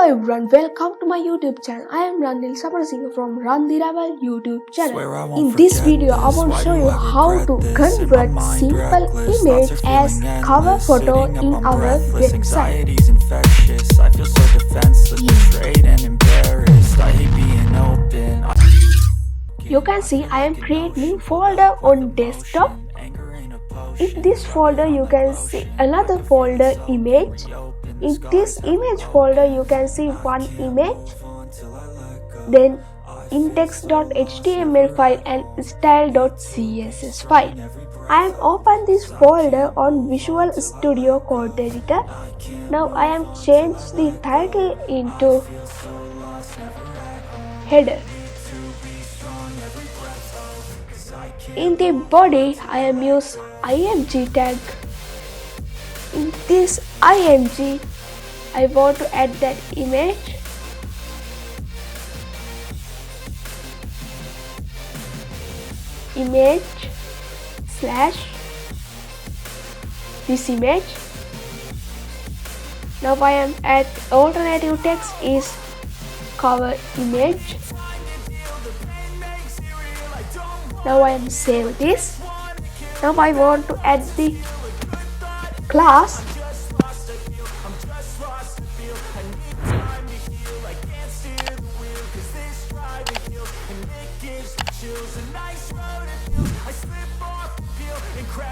everyone, welcome to my YouTube channel. I am Randil Samarasinghe from RANDI RAVEL YouTube channel. In this video, I want to show you how to convert simple image as cover photo in our website. I feel so defenseless, betrayed and embarrassed. I hate being open. You can see I am creating folder on desktop. In this folder you can see another folder image. In this image folder you can see one image, then index.html file and style.css file. I am open this folder on Visual Studio Code Editor. Now I am changed the title into header. In the body I am use img tag. In this img I want to add that image. Image slash this image. Now I am at alternative text is cover image. Now I am save this. Now I want to add the class.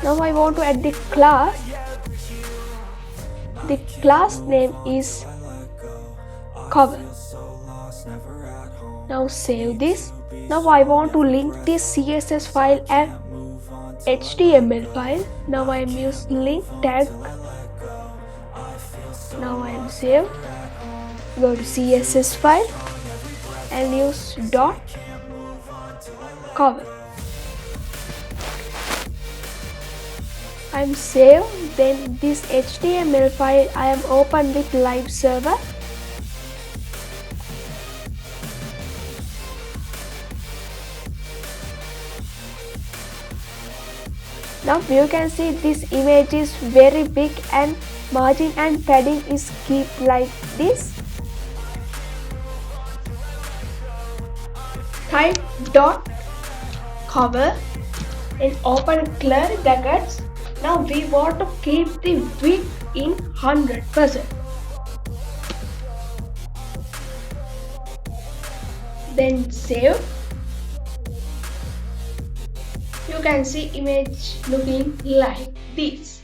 Now I want to add the class. The class name is cover. Now save this. Now I want to link this CSS file and HTML file. Now I am using link tag. Now I am saved. Go to CSS file and use dot cover. I am saved. Then this HTML file I am open with live server. Now you can see this image is very big and margin and padding is keep like this. Type dot cover and open curly brackets. Now we want to keep the width in 100%. Then save. You can see image looking like this.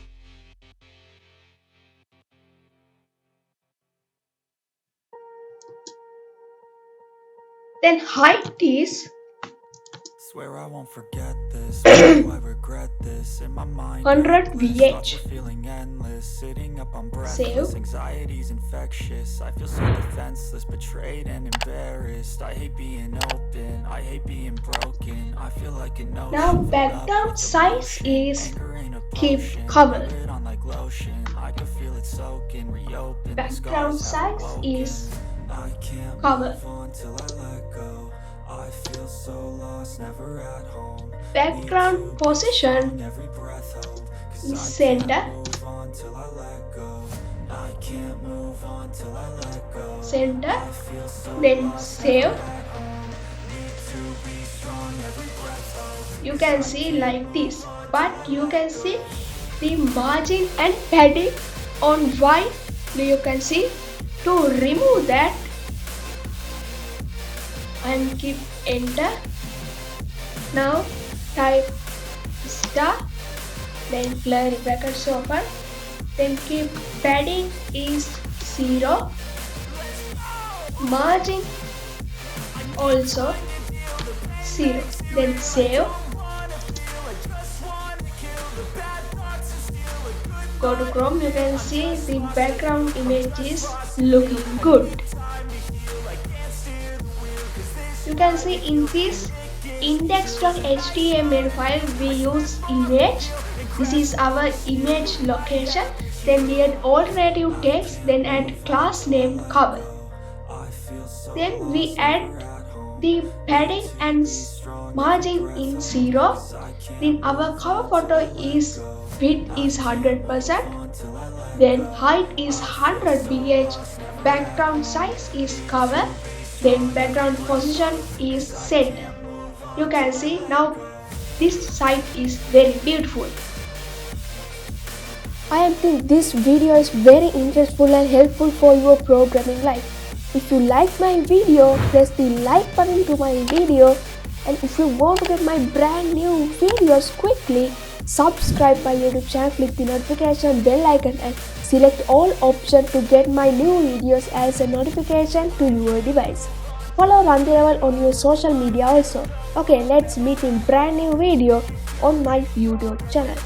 Then height is Swear I won't forget this. I regret this in my mind. 100 VH. Feeling endless, sitting up on Save. breathless. Anxiety's infectious. I feel so defenseless, betrayed and embarrassed. I hate being open. I hate being broken. I feel like an ocean. now background size is keep covered. I can feel it soaking, reopen. Background size is covered. I feel so lost, never at home. Background position is center. Center. Then save. You can see like this, but you can see the margin and padding on white. You can see to remove that and keep enter. Now type star, then curly brackets open, then keep padding is 0, margin also 0, then save. Go to Chrome. You can see the background image is looking good. You can see in this index.html file we use image. This is our image location. Then we add alternative text, then add class name cover. Then we add the padding and margin in 0. Then our cover photo is width is 100%. Then height is 100 ph background size is cover, then background position is center. You can see now this site is very beautiful. I think this video is very interesting and helpful for your programming life. If you like my video, press the like button to my video, and if you want to get my brand new videos quickly, subscribe my YouTube channel, click the notification bell icon and select all options to get my new videos as a notification to your device. Follow Randi Ravel on your social media also. Okay, let's meet in brand new video on my YouTube channel.